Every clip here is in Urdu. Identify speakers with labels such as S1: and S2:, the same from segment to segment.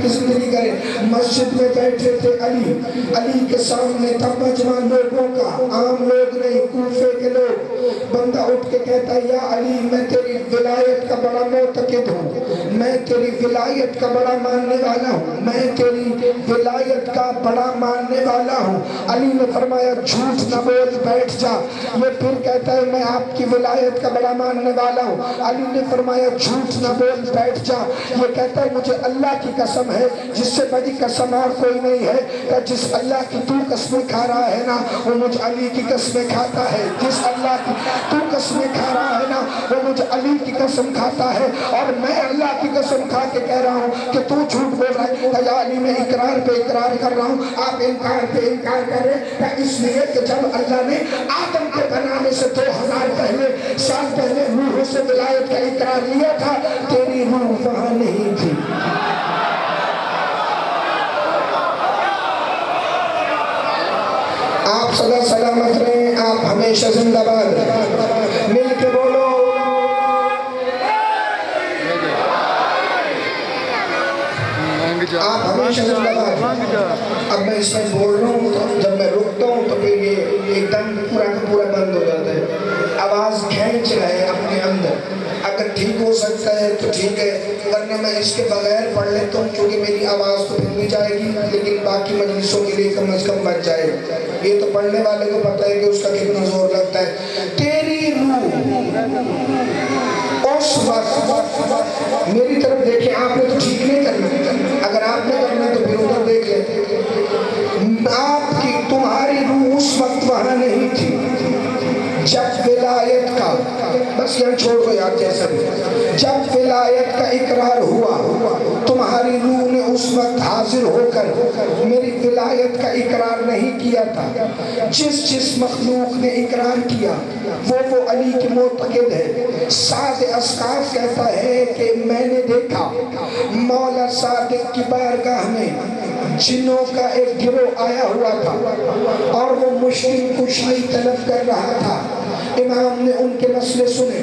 S1: کی زندگی کرے. مسجد میں بیٹھے تھے علی کے سامنے تھا مجمع لوگوں کا، عام لوگ نہیں، کوفے کے لوگ. بندہ اٹھ کے کہتا ہے یا علی میں تیری ولایت کا بڑا معتقد ہوں، میں تیری ولایت کا بڑا ماننے والا ہوں، میں تیری ولایت کا بڑا ماننے والا ہوں. علی نے فرمایا جھوٹ نہ بول، بیٹھ جا. یہ پھر کہتا ہے میں آپ کی ولایت کا بڑا ماننے والا ہوں. علی نے فرمایا جھوٹ نہ بول، بیٹھ جا. یہ کہتا ہے مجھے اللہ کی قسم ہے جس سے بڑی قسم اور کوئی نہیں ہے کہ جس اللہ کی تو قسمیں کھا رہا ہے نا وہ مجھ علی کی قسمیں کھاتا ہے. جس اللہ کی تو قسمیں کھا رہا ہے نا وہ مجھ علی کی قسم کھاتا ہے. اور میں اللہ کی قسم کھا کے کہہ رہا ہوں کہ تو جھوٹ بول رہا ہے. یا علی میں اقرار پہ اقرار کر رہا ہوں، آپ انکار پہ انکار کر رہے ہیں. اس لیے کہ جب اللہ نے آدم کے بنانے سے 2000 سال پہلے روح سے ولایت کا اقرار لیا تھا، تیری روح وہاں نہیں تھی. آپ صدا سلامت رہیں، آپ ہمیشہ زندہ باد رہیں. مل کے بولو آپ ہمیشہ زندہ باد. اب میں اس میں بول رہا ہوں تو جب میں رکتا ہوں تو پھر یہ ایک دم پورا کا پورا بند ہو جاتا ہے. آواز کھینچ رہے اپنے اندر. اگر ٹھیک ہو سکتا ہے تو ٹھیک ہے، ورنہ میں اس کے بغیر پڑھ لیتا ہوں کیونکہ میری آواز تو پھر بھی جائے گی لیکن باقی مجلسوں کے لیے کم از کم بچ جائے گا. یہ تو پڑھنے والے کو پتہ ہے کہ اس کا کتنا زور لگتا ہے. تیری روح اس وقت میری طرف دیکھیں. آپ نے تو ٹھیک نہیں کرنا، اگر آپ نے کرنا تو پھر ادھر دیکھ لیں. آپ کی تمہاری روح اس وقت وہاں نہیں تھی جب ولایت کا، بس یہاں چھوڑ کو یاد جیسا بھی، جب ولایت کا اقرار ہوا تمہاری روح نے اس وقت حاضر ہو کر میری ولایت کا اقرار نہیں کیا تھا. جس مخلوق نے اقرار کیا وہ علی کی معتقد ہے. سعد اسقاف کہتا ہے کہ میں نے دیکھا مولا صادق کی بارگاہ میں جنوں کا ایک گروہ آیا ہوا تھا اور وہ مشکل کشائی طلب کر رہا تھا. امام نے ان کے مسئلے سنے،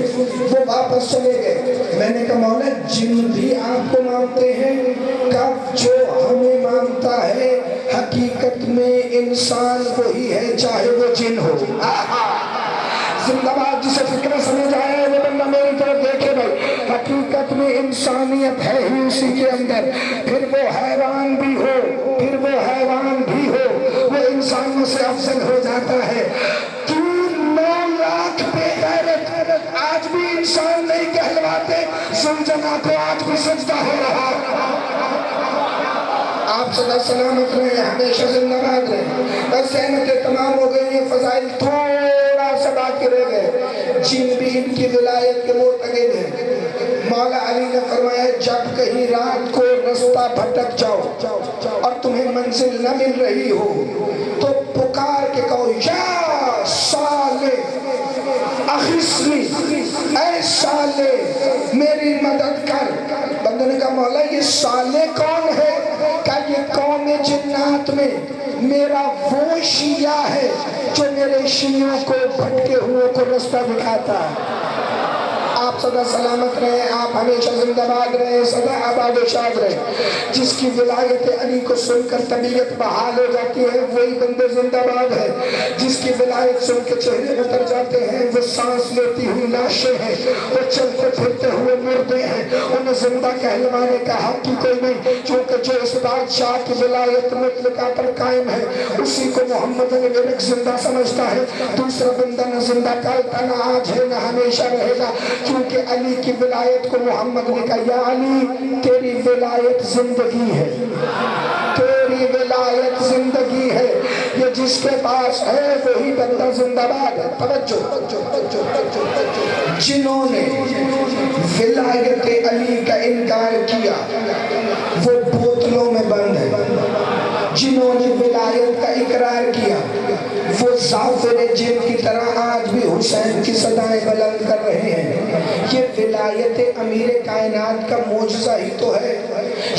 S1: وہ واپس چلے گئے. میں نے کہا مولا جن بھی آپ کو مانتے ہیں، کب جو ہمیں مانتا ہے حقیقت میں انسان وہی ہے چاہے وہ جن ہو. زندہ باد. جسے فکر سمجھ آیا ہے وہ بندہ میری طرف دیکھے بھائی. حقیقت میں انسانیت ہے ہی اسی کے اندر، پھر وہ حیوان بھی ہو، پھر وہ حیوان بھی ہو، وہ انسانوں سے افضل ہو جاتا ہے. 9 لاکھ بے غیرت آج بھی انسان نہیں کہلواتے، زلزلہ کو آج بھی سجدہ ہو رہا. آپ صدا سلامت رہے، ہمیشہ زندہ باد رہے. بس احمدیں تمام ہو گئی ہیں، فضائل تھوڑا سا باقی رہ گئے. جن بھی ان کی ولایت کے معتقد ہیں. مولا علی نے فرمایا جب کہیں رات کو رستہ بھٹک جاؤ اور تمہیں منزل نہ مل رہی ہو تو پکار کے کہو یا صالح اغثنی، اے صالح میری مدد کر. بندے نے کہا مولا یہ صالح کون ہے؟ کہ یہ قوم جنات میں میرا وہ شیعہ ہے جو میرے شیعوں کو بھٹکے ہوئے کو رستہ دکھاتا ہے. آپ سدا سلامت رہے، آپ ہمیشہ زندہ باد رہے، سدا آباد و شاد رہے. جس کی ولایت علی کو سن کر طبیعت بحال ہو جاتی ہے وہی بندے زندہ باد ہے. جس کی ولایت سن کے چہرے اتر جاتے ہیں وہ سانس لیتی ہوئی لاشیں ہیں، وہ چلتے پھرتے ہوئے مردے ہیں. انہیں زندہ کہلوانے کا حق ہی کوئی نہیں، کیونکہ جو اس بادشاہ کی ولایت مطلقہ پر قائم ہے اسی کو محمد نے زندہ سمجھتا ہے. دوسرا بندہ نہ زندہ کالتا نہ آج ہے نہ ہمیشہ رہے گا، کیونکہ علی کی ولایت کو محمد نے کہا یا علی تیری ولایت زندگی ہے، تیری ولایت زندگی ہے. یہ جس کے پاس ہے وہی بندہ زندہ باد ہے. توجہ. جنہوں نے ولایت علی کا انکار کیا وہ بوتلوں میں بند ہے. جنہوں نے ولایت کا اقرار کیا وہ زعفر جن کی طرح آج بھی حسین کی صدائیں بلند کر رہے ہیں. یہ ولایت امیر کائنات کا معجزہ ہی تو ہے.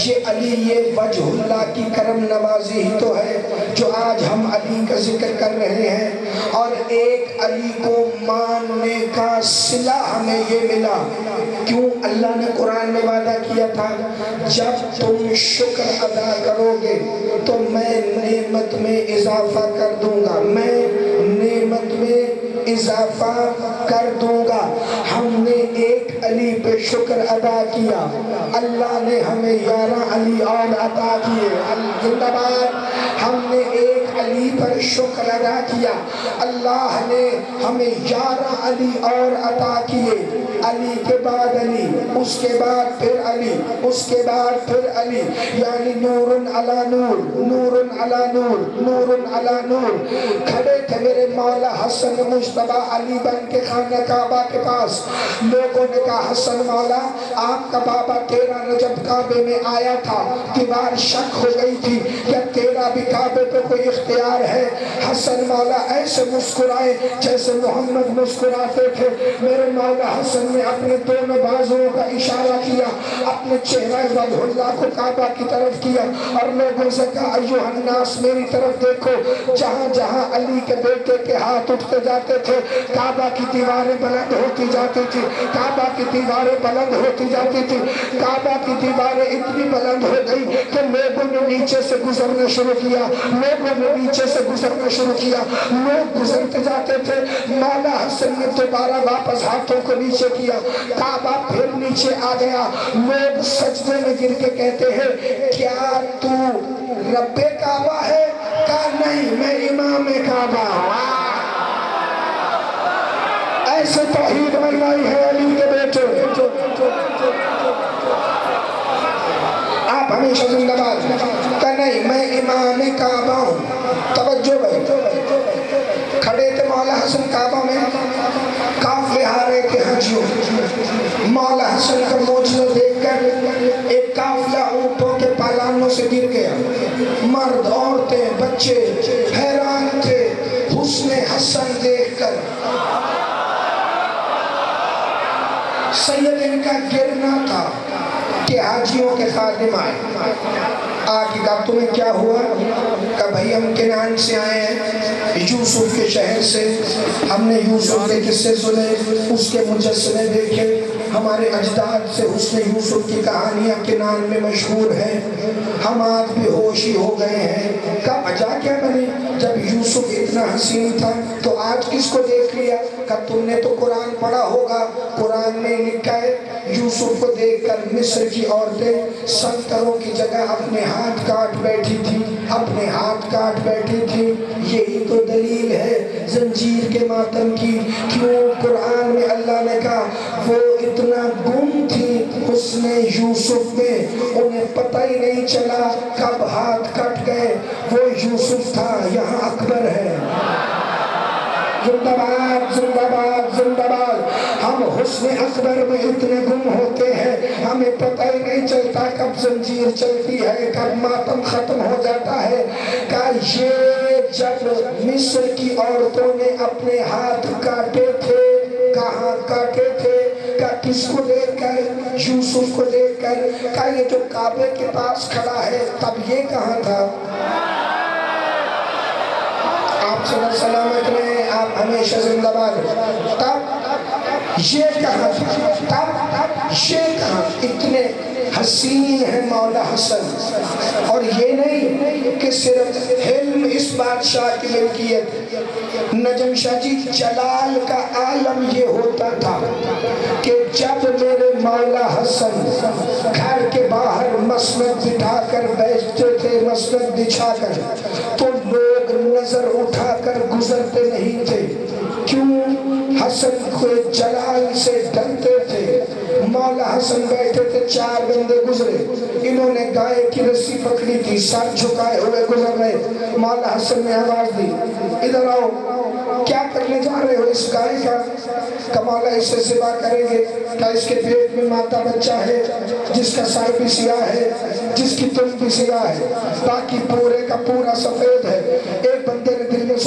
S1: یہ علی یہ وجہ اللہ کی کرم نوازی ہی تو ہے جو آج ہم علی کا ذکر کر رہے ہیں، اور ایک علی کو ماننے کا صلہ ہمیں یہ ملا۔ کیوں؟ اللہ نے قرآن میں وعدہ کیا تھا جب تم شکر ادا کرو گے تو میں نعمت میں اضافہ کر دوں گا، میں نعمت میں اضافہ کر دوں گا۔ ہم نے ایک علی پہ شکر ادا کیا، اللہ نے ہمیں 11 علی اور عطا کیے۔ زندہ باد۔ ہم نے ایک علی پر شکر ادا کیا، اللہ نے ہمیں 11 علی اور عطا کیے۔ علی کے بعد علی، اس کے بعد پھر علی، اس کے بعد پھر علی، یعنی نور علی نور، نور علی نور، نور علی نور۔ کھڑے تھے میرے مولا حسن مجتبیٰ علی بن کے خانہ کعبہ کے پاس، لوگوں نے کہا حسن مولا آپ کا بابا 13 رجب کعبے میں آیا تھا، دیوار شک ہو گئی تھی کہ تیرا بھی کعبے پہ کوئی اختیار ہے۔ حسن مولا ایسے مسکرائے جیسے محمد مسکراتے تھے۔ میرے مولا حسن نے اپنے دونوں بازوؤں کا اشارہ کیا، اپنے چہرہ وجہ اللہ کو کعبہ کی طرف کیا اور لوگوں سے کہا ایھا الناس میری طرف دیکھو۔ جہاں جہاں علی کے بیٹے کے ہاتھ اٹھتے جاتے تھے کعبہ کی دیواریں بلند ہوتی جاتی تھی، کعبہ کی دیواریں بلند ہوتی جاتی تھی۔ کعبہ کی دیواریں اتنی بلند ہو گئی کہ لوگوں نے نیچے سے گزرنا شروع کیا، لوگوں نے نیچے سے گزرنا شروع کیا، لوگ گزرتے جاتے تھے۔ مولا حسن نے دوبارہ واپس ہاتھوں کو نیچے کیا، کعبہ پھر نیچے آ گیا۔ لوگ سجدے میں گر کے کہتے ہیں کیا تو رب کعبہ ہے؟ کہا نہیں، میں امام کعبہ ہوں۔ ایسے توحید منوائی ہے علی کے بیٹے۔ آپ ہمیشہ زندہ باد۔ کہا نہیں، میں امام کعبہ ہوں۔ توجہ بھائی، کھڑے تھے مولا حسن کعبہ میں، قافلے آ رہے تھے حجیوں۔ مولا حسن کا معجزہ دیکھ کر ایک قافلہ اونٹوں کے پالانوں سے گر گیا، مرد عورتیں بچے حیران تھے حسن حسن دیکھ کر۔ سید ان کا گرنا تھا کہ حاجیوں کے خادم آئے، آگے کہا تمہیں کیا ہوا؟ کہا بھائی ہم کنعان سے آئے ہیں، یوسف کے شہر سے، ہم نے یوسف کے قصے سنے، اس کے مجسمے دیکھے، ہمارے اجداد سے حسن یوسف کی کہانیاں کنعان میں مشہور ہیں، ہم آج بھی ہوشی ہو گئے ہیں۔ کہا وجہ کیا بنی؟ جب یوسف اتنا حسین تھا تو آج کس کو دیکھ لیا؟ کہا تم نے تو قرآن پڑھا ہوگا، قرآن میں لکھا ہے یوسف کو دیکھ کر مصر کی عورتیں سنتروں کی جگہ اپنے ہاتھ کاٹ بیٹھی تھی، اپنے ہاتھ کاٹ بیٹھی تھی۔ یہی تو دلیل ہے زنجیر کے ماتم کی۔ کیوں قرآن میں اللہ نے کہا وہ اتنا گم تھی حسن یوسف میں، انہیں پتہ ہی نہیں چلا کب ہاتھ کٹ گئے۔ وہ یوسف تھا، یہاں اکبر ہے۔ زندہ باد، زندہ باد، زندہ باد۔ ہم حسن اکبر میں اتنے گم ہوتے ہیں ہمیں پتہ ہی نہیں چلتا کب زنجیر چلتی ہے، کب ماتم ختم ہو جاتا ہے۔ کہ یہ جب مصر کی عورتوں نے اپنے ہاتھ کاٹے تھے، کہاں کاٹے تھے؟ کہ کس کو دیکھ کر؟ یوسف کو دیکھ کر۔ کہ یہ جو کعبے کے پاس کھڑا ہے تب یہ کہاں تھا؟ آپ صلی اللہ سلامت رہے، آپ ہمیشہ زندہ باد۔ تب یہ کہاں تھا؟ تب یہ کہاں؟ اتنے حسین ہے مولا حسن۔ اور یہ نہیں کہ صرف حلم اس بادشاہ کی ملکیت، نجم شاہ جی جلال کا عالم یہ ہوتا تھا کہ جب میرے مولا حسن گھر کے باہر مسند بٹھا کر بیٹھتے تھے، مسند بچھا کر، تو لوگ نظر اٹھا کر گزرتے نہیں تھے۔ کیوں؟ حسن کو جلال سے ڈرتے تھے۔ مولا حسن بیٹھے تھے، 4 بندے گزرے، انہوں نے گائے کی رسی پکڑی تھی، سر جھکائے ہوئے گزر رہے۔ مولا حسن نے آواز دی ادھر آؤ، کیا کرنے جا رہے ہو اس گائے کا؟ کہ مولا اس سے ذبح کریں گے۔ کہ اس کے پیٹ میں ماتا بچہ ہے جس کا سر بھی سیاہ ہے، جس کی تن بھی سیاہ ہے، باقی پورے کا پورا سفید ہے۔ ایک بندے نے دل میں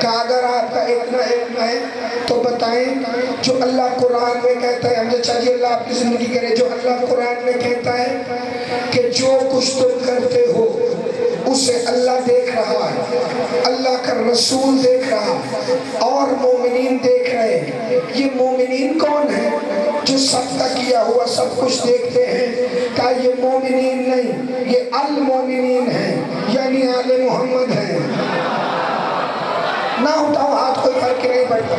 S1: کہ اگر آپ کا اتنا علم ہے تو بتائیں جو اللہ قرآن میں کہتا ہے، ہم نے چاہیے اللہ آپ کی زندگی کرے، جو اللہ قرآن میں کہتا ہے کہ جو کچھ تم کرتے ہو اسے اللہ دیکھ رہا ہے، اللہ کا رسول دیکھ رہا اور مومنین دیکھ رہے ہیں۔ یہ مومنین کون ہیں؟ جو سب کا کیا ہوا سب کچھ دیکھتے ہیں۔ کہ یہ مومنین نہیں، یہ المومنین ہیں، یعنی آل محمد ہیں۔ نہ اٹھاؤ ہاتھ، کوئی فرق نہیں پڑتا،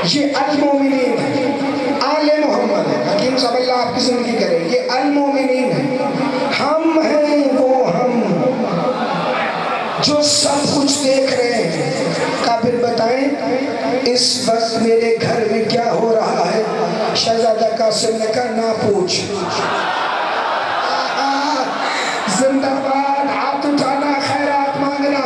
S1: یہ المومنین ہیں، آل محمد ہیں۔ حکیم صاحب اللہ آپ کی زندگی کرے، یہ المومنین ہیں، ہم ہیں وہ ہم جو سب کچھ دیکھ رہے ہیں۔ کافر بتائیں اس وقت میرے گھر میں کیا ہو رہا ہے؟ شہزادہ قاسم نے کہا نہ پوچھ۔ زندہ باد، ہاتھ اٹھانا، خیرات مانگنا۔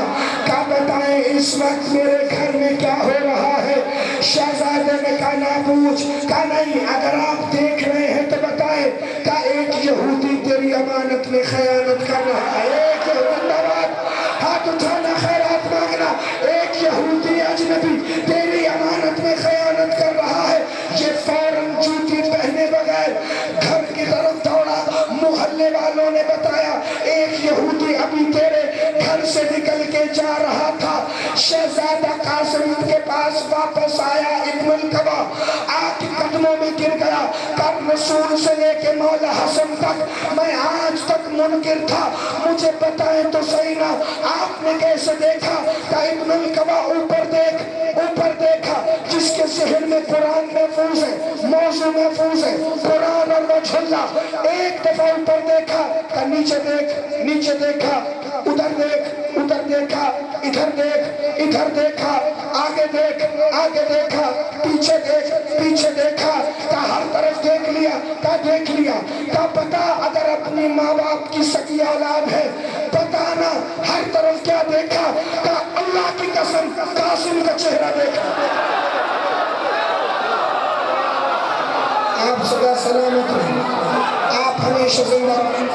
S1: کیا بتائیں اس وقت میرے گھر میں کیا ہو رہا ہے؟ شہزادے نے کہا نہ پوچھ۔ کہا نہیں، اگر آپ دیکھ رہے ہیں تو بتائیں۔ کہا ایک یہودی تیری امانت میں خیانت کر رہا ہے۔ ایک زندہ باد، ہاتھ اٹھانا، خیرات مانگنا۔ ایک یہودی اجنبی تیری امانت میں خیانت کر رہا ہے۔ یہ فوراً جوتی پہنے بغیر گھر کی طرف دوڑا۔ محلے والوں نے بتایا ایک یہودی ابھی تیرے گھر سے نکل کے جا رہا تھا۔ شہزادہ قاسم کے پاس واپس آیا، ابن القبا آپ کے قدموں میں گر گیا۔ کب رسول سے لے کے مولا حسن تک میں آج تک منکر تھا، مجھے بتائیں تو صحیح نا آپ نے کیسے دیکھا؟ کہ ابن القبا اوپر دیکھ، اوپر دیکھا۔ جس کے ذہن میں قرآن محفوظ ہے، موضوع محفوظ ہے، قرآن اور وجہ اللہ، ایک دفعہ اوپر دیکھا کہ نیچے دیکھ، نیچے دیکھا، ادھر دیکھ، ادھر دیکھا، ادھر دیکھ، ادھر دیکھا، آگے دیکھ، آگے دیکھا، پیچھے دیکھ، پیچھے دیکھا۔ کہ ہر طرف دیکھ لیا، کہ دیکھ لیا۔ کہ پتا اگر اپنی ماں باپ کی سکی اولاد ہے، بتانا ہر طرف کیا دیکھا؟ کہ اللہ کی قسم قاسم کا چہرہ دیکھا۔ آپ سدا سلامت رہیں، آپ ہمیشہ زندہ رہیں۔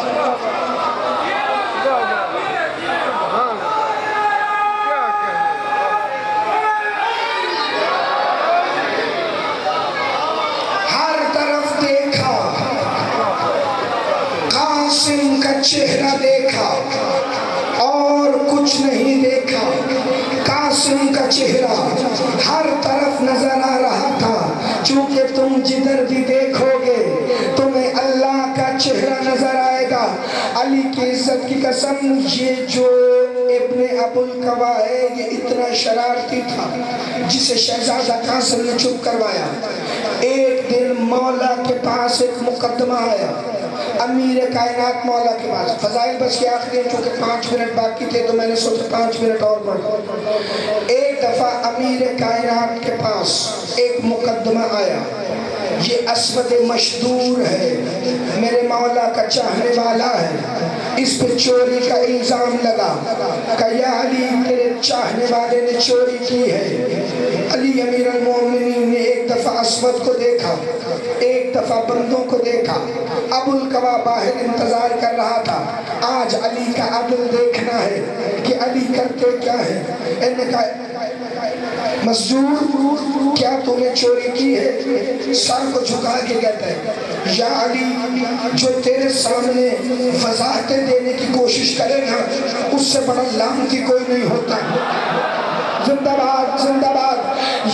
S1: ہر طرف دیکھا، قاسم کا چہرہ دیکھا اور کچھ نہیں دیکھا۔ قاسم کا چہرہ ہر طرف نظر آ رہا تھا، چونکہ تم جدھر بھی دیکھو گے تمہیں اللہ کا چہرہ نظر آئے گا۔ علی کی عزت کی قسم، یہ جو ابن ابو القبا ہے یہ اتنا شرارتی تھا جسے شہزادہ قاسم نے چپ کروایا۔ ایک دن مولا کے پاس ایک مقدمہ آیا، امیر کائنات مولا کے پاس۔ فضائل بس کے آخری چونکہ 5 منٹ باقی تھے تو میں نے سوچا 5 منٹ اور پڑھا۔ ایک دفعہ امیر کائنات کے پاس ایک مقدمہ آیا، یہ اسود مشدور ہے، میرے مولا کا چاہنے والا ہے، اس پہ چوری کا الزام لگا کہ یا علی تیرے چاہنے والے نے چوری کی ہے۔ علی امیر المومنین نے ایک دفعہ اسود کو دیکھا، ایک دفعہ بندوں کو دیکھا۔ ابو القبا باہر انتظار کر رہا تھا، آج علی کا عدل دیکھنا ہے کہ علی کرتے کیا ہے۔ انہوں نے کہا مسجور کیا تو نے چوری کی ہے؟ سر کو جھکا کے کہتا ہے یا علی جو تیرے سامنے وضاحتیں دینے کی کوشش کرے گا اس سے بڑا لعنتی کوئی نہیں ہوتا۔ زندہ باد، زندہ باد۔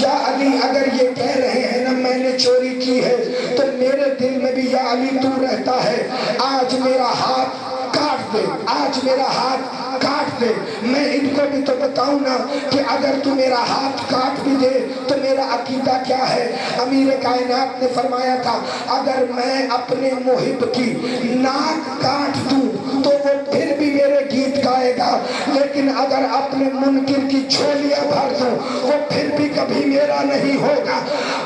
S1: یا علی اگر یہ کہہ رہے ہیں نا میں نے چوری کی ہے تو میرے دل میں بھی یا علی تو رہتا ہے، آج میرا ہاتھ کاٹ دے، آج میرا ہاتھ کاٹ دے۔ میں ان کو بھی تو بتاؤں نا کہ اگر تو میرا ہاتھ کاٹ بھی دے تو میرا عقیدہ کیا ہے۔ امیر کائنات نے فرمایا تھا اگر میں اپنے محب کی ناک کاٹ دوں تو وہ پھر بھی میرے گیت گائے گا، لیکن اگر اپنے منکر کی جھولیاں بھر دوں وہ پھر بھی کبھی میرا نہیں ہوگا۔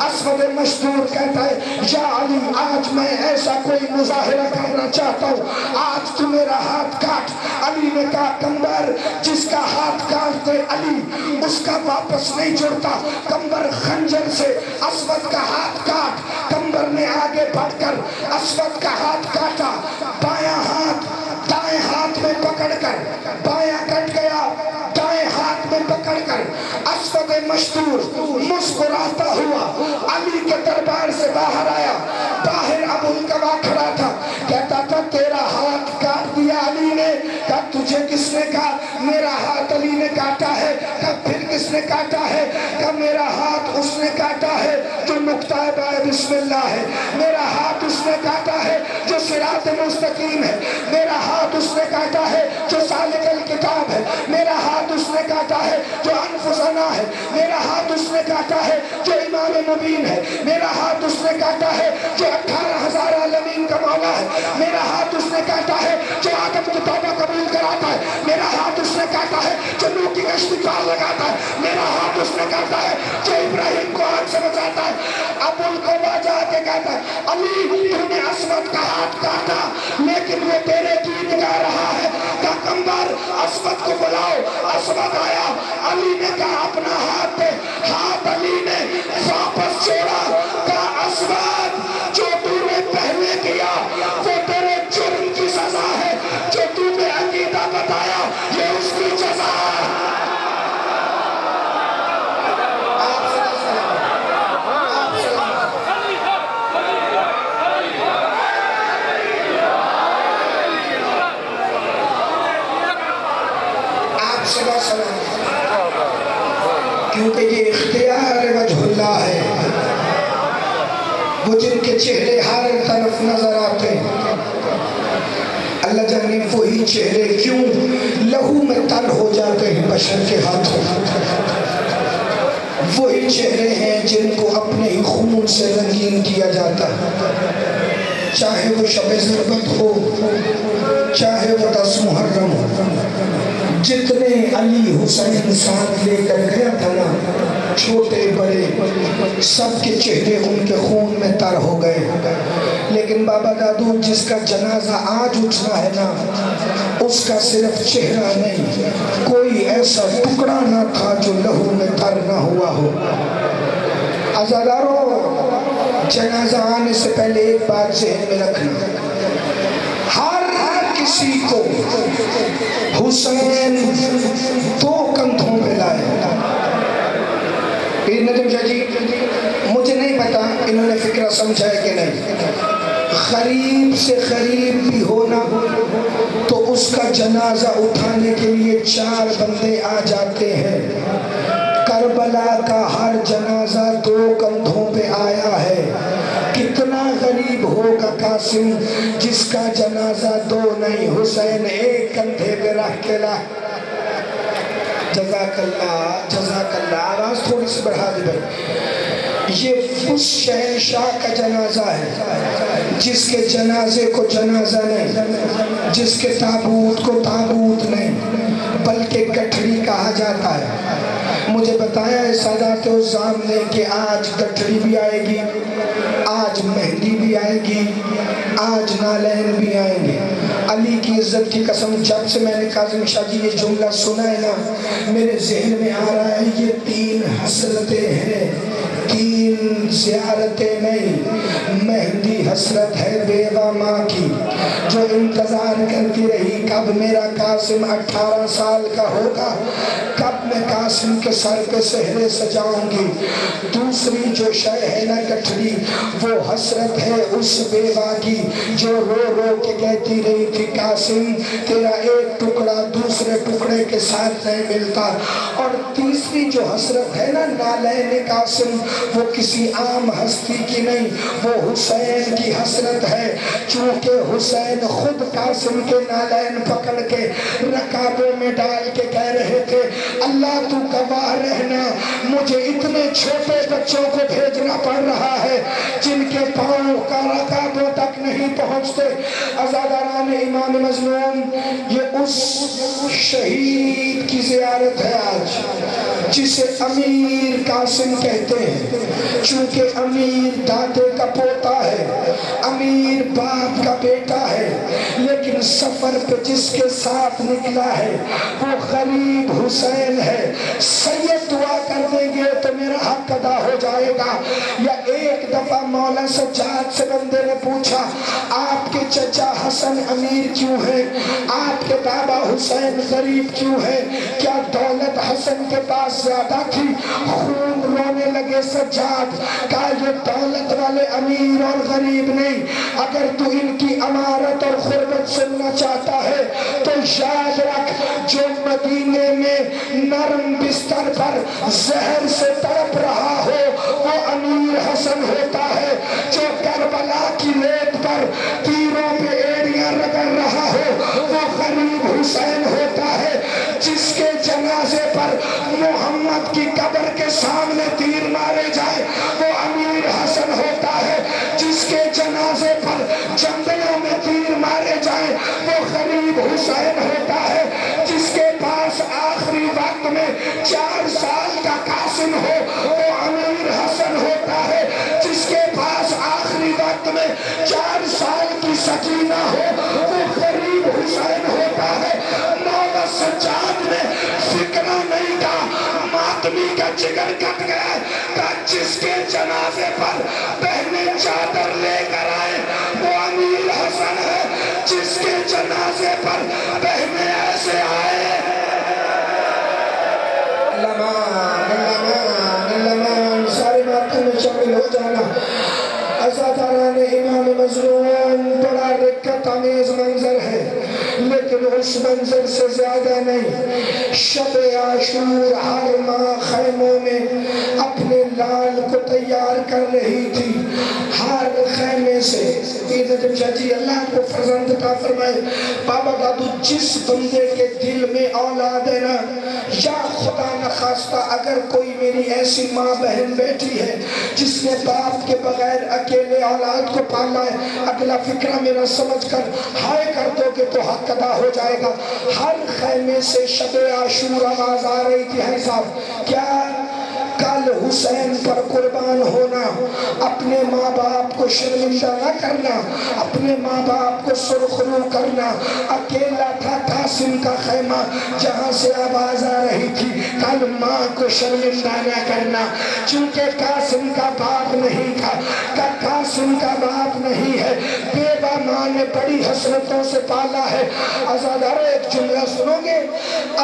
S1: اسود مشدور کہتا ہے یا علی آج میں ایسا کوئی مظاہرہ کرنا چاہتا ہوں، آج تو میرا ہاتھ کاٹ۔ علی نے کہا کمبر جس کا ہاتھ کاٹ دے علی اس کا واپس نہیں جڑتا، کمبر خنجر سے اسود کا ہاتھ کاٹ۔ کمبر نے آگے بڑھ کر اسود کا ہاتھ کاٹا، بایاں ہاتھ دائیں ہاتھ میں پکڑ کر بایاں کٹ گیا، دائیں ہاتھ مشتور مسکراتا ہوا علی کے دربار سے باہر آیا. باہر ابو القبا کھڑا تھا, کہتا تھا تیرا ہاتھ کاٹ دیا علی نے. کہا تجھے کس نے کہا؟ میرا ہاتھ علی نے کاٹا ہے. کہا پھر کس نے کاٹا ہے؟ کہا میرا ہاتھ اس نے کاٹا ہے جو نقطہ بائے بسم اللہ ہے. میرا ہاتھ اس نے کاٹا ہے جو صراط مستقیم ہے. میرا ہاتھ اس نے کاٹا ہے جو سالک الکتاب ہے. میرا ہاتھ اس نے کاٹا ہے جو انفسنا ہے. میرا ہاتھ اس نے کاٹا ہے جو امام مبین ہے. میرا ہاتھ اس نے کاٹا ہے جو 18,000 عالمین کا مولا ہے. میرا ہاتھ اس نے کاٹا ہے جو آدم کی توبہ قبول کراتا ہے. میرا ہاتھ اس نے کاٹا ہے جو نوح کی کشتی پار لگاتا ہے. میرا ہاتھ اس نے کاٹا ہے جو ابراہیم کو آگ سے بچاتا ہے. ابو القبا جا کے کہتا ہے علی تو نے اسود کا ہاتھ کاٹا لیکن وہ تیرے دین کا رہا ہے. پیغمبر اسود کو بلاؤ. اسود آیا. علی نے کہا اپنا ہاتھ دے. ہاتھ علی نے واپس چھوڑا. کہا اسود جو تو نے پہلے کیا وہ تیرے جرم کی سزا ہے. جو تو نے عقیدہ بتایا یہ اس کی جزا ہے. کیونکہ یہ اختیار وجہ اللہ ہے. وہ جن کے چہرے ہر طرف نظر آتے ہیں اللہ جانے وہی چہرے کیوں لہو میں تر ہو جاتے ہیں بشر کے ہاتھوں. وہی چہرے ہیں جن کو اپنے ہی خون سے رنگین کیا جاتا ہے. چاہے وہ شب ضربت ہو چاہے وہ 10 محرم ہو. جتنے علی حسین ساتھ لے کر گیا تھا نا چھوٹے بڑے سب کے چہرے ان کے خون میں تر ہو گئے. لیکن بابا دادو جس کا جنازہ آج اٹھنا ہے نا اس کا صرف چہرہ نہیں کوئی ایسا ٹکڑا نہ تھا جو لہو میں تر نہ ہوا ہو. عزاداروں جنازہ آنے سے پہلے ایک بات ذہن میں رکھنا, ہر کسی کو حسین 2 کندھوں پہ لائے. پیر نجم شاہ جی مجھے نہیں پتا انہوں نے فکرہ سمجھا ہے کہ نہیں. غریب سے غریب بھی ہونا تو اس کا جنازہ اٹھانے کے لیے 4 بندے آ جاتے ہیں. کربلا کا ہر جنازہ 2 کندھوں پہ آیا ہے. کتنا غریب ہوگا قاسم جس کا جنازہ 2 نہیں حسین 1 کندھے پہ رکھ کے لا. جزاک اللہ. آواز تھوڑی سی بڑھا دی بھائی. یہ اس شہنشاہ کا جنازہ ہے جس کے جنازے کو جنازہ نہیں, جس کے تابوت کو تابوت نہیں بلکہ گٹھڑی کہا جاتا ہے. مجھے بتایا ہے سادات عظام نے کہ آج گٹھڑی بھی آئے گی, آج مہندی بھی آئے گی, آج نالین بھی آئیں گے. علی کی عزت کی قسم جب سے میں نے کاظم شاہ جی یہ جملہ سنا ہے نا میرے ذہن میں آ رہا ہے یہ 3 حسرتیں ہیں, 3 زیارتیں نہیں. مہندی حسرت ہے بیوہ ماں کی جو انتظار کرتی رہی کب میرا قاسم 18 سال کا ہوگا, کب میں قاسم کے سر پہ سہرے سجاؤں گی. دوسری جو شے ہے نا گٹھڑی وہ حسرت ہے اس بیوہ کی جو رو رو کے کہتی رہی تھی قاسم تیرا ایک ٹکڑا دوسرے ٹکڑے کے ساتھ نہیں ملتا. اور تیسری جو حسرت ہے نا نالین قاسم وہ کسی عام ہستی کی نہیں وہ حسین کی حسرت ہے. چونکہ حسین خود قاسم کے نالین پکڑ کے رکابوں میں ڈال کے کہہ رہے تھے اللہ تو گواہ رہنا مجھے اتنے چھوٹے بچوں کو بھیجنا پڑ رہا ہے جن کے پاؤں کا رکابوں تک نہیں پہنچتے. عزاداران امام مظلوم یہ اس شہید کی زیارت ہے آج جسے امیر قاسم کہتے ہیں. چونکہ امیر دادے کا پوتا ہے, امیر باپ کا بیٹا ہے, لیکن سفر پہ جس کے ساتھ نکلا ہے وہ غریب حسین ہے. سید دعا کر دیں گے تو میرا حق ادا ہو جائے گا, یا ایک دفعہ دفعہ مولا سجاد سے بندے نے پوچھا آپ کے چچا حسن امیر کیوں ہیں، آپ کے بابا حسین غریب کیوں ہیں، کیا دولت حسن کے پاس زیادہ تھی؟ خون رونے لگے سجاد، کہا یہ دولت والے امیر اور غریب نہیں، اگر تو ان کی امارت اور قربت سننا چاہتا ہے تو یاد رکھ جو مدینے میں نرم بستر پر زہر سے تڑپ رہا ہو وہ امیر حسن ہوتا ہے، جو کربلا کی ریت پر تیروں پہ ایڑیاں رگڑ رہا ہو وہ غریب حسین ہوتا ہے، جس کے جنازے پر محمد کی قبر کے سامنے تیر مارے جائے وہ امیر حسن ہوتا ہے، جس کے جنازے پر جنگلوں میں تیر مارے جائیں وہ غریب حسین ہوتا ہے، جس کے پاس آخری وقت میں 4 سال کا قاسم ہو وہ امیر حسن ہوتا ہے، جس کے پاس آخری وقت میں 4 سال کی سکینہ ہو وہ غریب حسین ہوتا ہے۔ مولا سجاد نے فکرہ نہیں کہا، ماتمی کا جگر کٹ گیا، کہا جس کے جنازے پر پہنے چادر لے کر آئے وہ امیر حسن ہے، جس کے جنازے پر پہنے ایسے آئے۔ لمان سارے ماتھے میں شامل ہو جانا۔ عزاداران امام مظلوم بڑا رکت آمیز منظر ہے، لیکن اس منظر سے زیادہ نہیں۔ شب عاشور ہر ماہ خیموں میں اپنے لال کو تیار کر رہی تھی، ہر خیمے سے جی اللہ کو فرزند عطا فرمائے۔ بابا دادو جس بندے کے دل میں اولاد ہے نا، یا خدا نخواستہ اگر کوئی میری ایسی ماں بہن بیٹی ہے جس نے باپ کے بغیر اکیلے اولاد کو پالا ہے، اگلا فکرہ میرا سمجھ کر ہائے کر دو کہ تو حق ادا ہو جائے گا۔ ہر خیمے سے شب عاشور آواز آ رہی تھی، ہے صاحب کیا کل حسین پر قربان ہونا، اپنے ماں باپ کو شرمندہ نہ کرنا، اپنے ماں باپ کو سرخرو کرنا۔ اکیلا تھا قاسم کا خیمہ جہاں سے آواز آ رہی تھی کل ماں کو شرمندہ نہ کرنا، چونکہ قاسم کا باپ نہیں تھا، قاسم کا باپ نہیں ہے، بیوہ ماں نے بڑی حسرتوں سے پالا ہے۔ عزادارو ایک جملہ سنو گے؟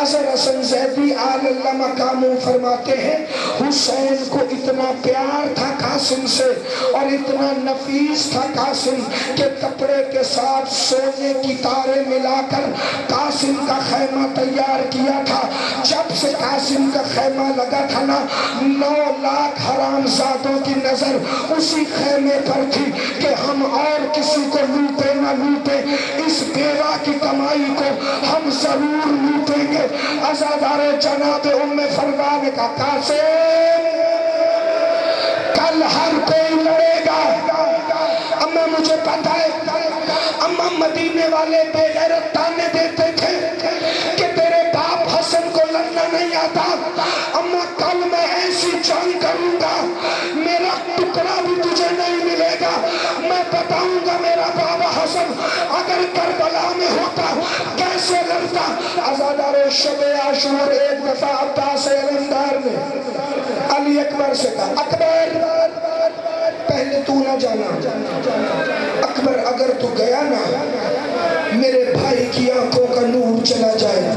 S1: اظہر حسن زیدی آل اللہ مقامو فرماتے ہیں حسین کو اتنا پیار تھا قاسم سے اور اتنا نفیس تھا قاسم کہ کپڑے کے ساتھ سونے کی تارے ملا کر قاسم کا خیمہ تیار کیا تھا۔ جب سے قاسم کا خیمہ لگا تھا نا 9 لاکھ حرام زادوں کی نظر اسی خیمے پر تھی کہ ہم اور کسی کو لوٹے نہ لوٹے اس بیوہ کی کمائی کو ہم ضرور لوٹیں گے۔ عزادار جناب ام فروا نے کہا قاسم کل ہر کوئی لڑے گا، اما مجھے پتا ہے اما مدینے والے بے غیرت تانے دیتے تھے کہ تیرے باپ حسن کو لڑنا نہیں آتا، اما کل میں ایسی جنگ کروں گا میرا ٹکڑا بھی تجھے نہیں ملے گا، میں بتاؤں گا میرا بابا حسن اگر کربلا میں ہوتا کیسے لڑتا۔ عزادار شب عاشور ایک دفعہ عباس علمدار نے علی اکبر سے کہا اکبر پہلے تو نہ جانا، اکبر اگر تو گیا نا میرے بھائی کی آنکھوں کا نور چلا جائے۔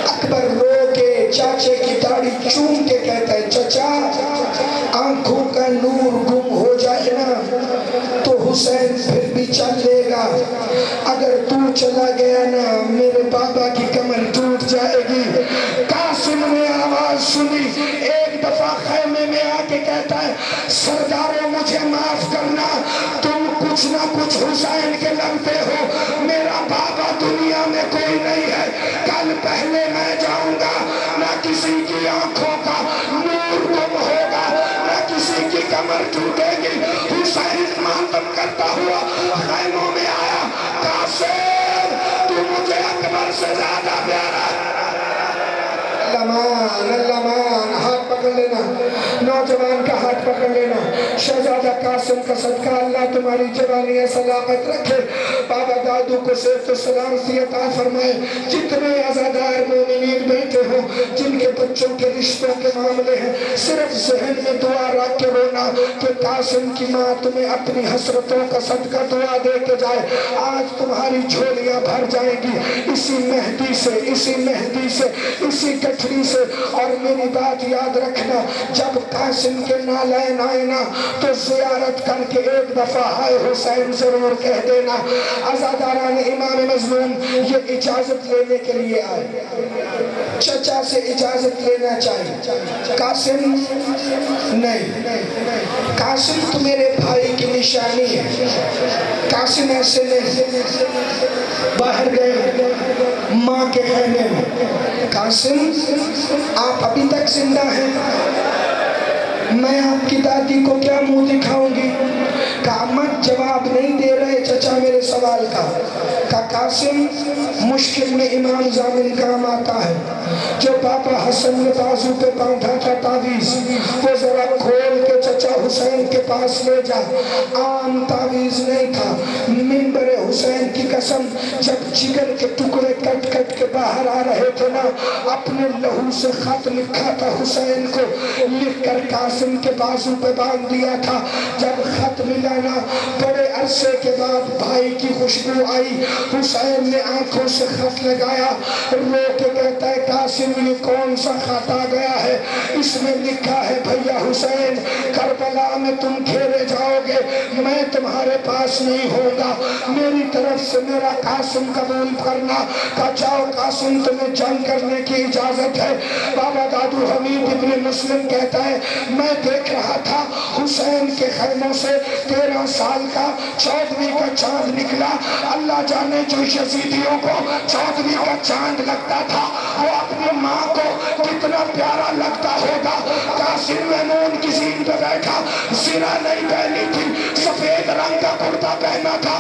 S1: اکبر رو کے چاچے کی داڑھی چوم کے کہتا ہے چچا آنکھوں کا نور گم ہو جائے نا تو حسین پھر بھی چل لے گا، اگر تو چلا گیا نا میرے بابا کی کمر ٹوٹ جائے گی۔ قاسم نے آواز سنی، ایک دفعہ خیمے میں آ کے کہتا ہے سرداروں مجھے معاف کرنا، تم کچھ نہ کچھ حسین کے لگتے ہو، میرا بابا دنیا میں کوئی نہیں ہے، کل پہلے میں جاؤں گا، نہ کسی کی آنکھوں کا نور گم ہوگا، نہ کسی کی کمر ٹوٹے گی۔ حسین ماتم کرتا ہوا خیموں میں آیا، قاسم تو مجھے اکبر سے زیادہ پیارا ہے۔ اللہ ہاتھ پکڑ لینا، نوجوان کا ہاتھ پکڑ لینا، شہزادہ قاسم کا صدقہ اللہ تمہاری جوانی صلاحت رکھے۔ بابا دادو کو صحت و سلامتی عطا فرمائے. جتنے عزادار مومنین بیٹھے ہوں جن کے بچوں کے رشتوں کے معاملے ہیں, صرف ذہن میں دعا رکھ کے رونا کہ قاسم کی ماں تمہیں اپنی حسرتوں کا صدقہ دعا دے کے جائے. آج تمہاری جھولیاں بھر جائیں گی اسی مہدی سے, اسی مہدی سے, اسی گٹھڑی سے. اور میری بات یاد رکھنا, جب قاسم کے نالین آئے نا تو زیارت کر کے ایک دفعہ ہائے حسین ضرور کہہ دینا. عزاداران امام مظلوم یہ اجازت لینے کے لیے آئے, چچا سے اجازت لینا چاہیے. قاسم نہیں, قاسم تو میرے بھائی کی نشانی ہے. قاسم ایسے نہیں باہر گئے ماں کے خیمے میں. قاسم آپ ابھی تک زندہ ہیں, میں آپ کی دادی کو کیا منہ دکھاؤں گی؟ امت جواب نہیں دے رہے چچا میرے سوال کا. قاسم مشکل میں امام زامن کام آتا ہے. جو پاپا حسن نے بازو پہ باندھا تھا تعویذ, وہ ذرا کھول کے چچا حسین کے پاس لے جا. عام تعویذ نہیں تھا, منبر حسین کی قسم جب جگر کے ٹکڑے کٹ کٹ کے باہر آ رہے تھے نا, اپنے لہو سے خط لکھا تھا حسین کو, لکھ کر قاسم کے بازو پہ باندھ دیا تھا. جب خط ملا نا بڑے عرصے کے بعد بھائی کی خوشبو آئی. حسین نے آنکھوں سے خط لگایا, رو کے کہتا ہے قاسم یہ کون سا خط آ گیا ہے؟ اس میں لکھا ہے بھیا حسین کربلا میں تم گھیرے جاؤ گے, میں تمہارے پاس نہیں ہوگا, میری طرف سے میرا قاسم قبول کرنا. کہا جاؤ قاسم تمہیں جنگ کرنے کی اجازت ہے. بابا دادو حمید ابن مسلم کہتا ہے میں دیکھ رہا تھا حسین کے خیموں سے 13 سال کا 14ویں کا چاند نکلا. اللہ جانے جو یزیدیوں کو 14ویں کا چاند لگتا تھا وہ اپنی ماں کو کتنا پیارا لگتا ہوگا. قاسم میمون کی زین پہ بیٹھا, زرہ نہیں پہنی تھی, سفید رنگ کا کرتا پہنا تھا.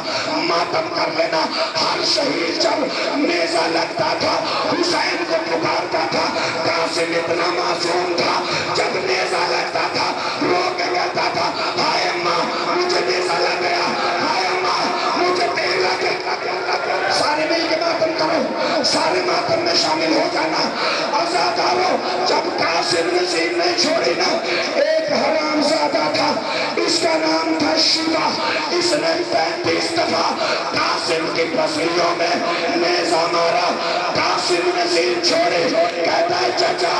S1: ماتم کر لینا, ہر شہید جب نیزہ لگتا تھا حسین کو پکارتا تھا. قاسم اتنا معصوم تھا, جب نیزہ لگتا تھا رو کے کہتا تھا ہائے ماں مجھے نیزہ لگ گیا, ہائے ماں مجھے تیر لگ گیا. سارے مل کے ماتم کرو, سارے ماتم میں شامل ہو جانا. عزادارو جب قاسم نے زین نہیں چھوڑی نا, ایک حرام زادہ تھا, اس کا نام تھا شیبہ. اس نے 35 دفعہ قاسم کی پسلیوں میں نیزہ مارا. قاسم نے زین چھوڑی, کہتا ہے چچا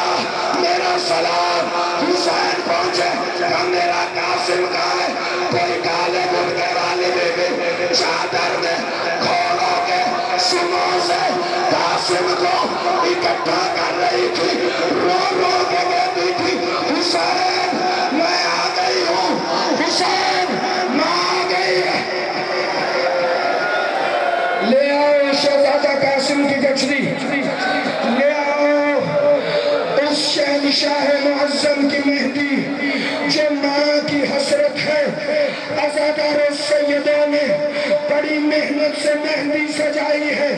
S1: میرا سلام. حسین پہنچے, کہا میرا قاسم کہاں ہے؟ کوئی کالے گھڑکے والی بے بے چادر میں کھولو کے سموں سے قاسم کو اکٹھا کر رہی تھی. رو رو کے کہتی تھی حسین میں آ گئی ہوں, حسین میں آ گئی. لے آؤ شہزادہ قاسم کی گچھڑی, لے آؤ اس شہنشاہ معظم کی مہدی جو ماں کی حسرت ہے. عزادار و سیدوں نے بڑی محنت سے مہندی سجائی ہے.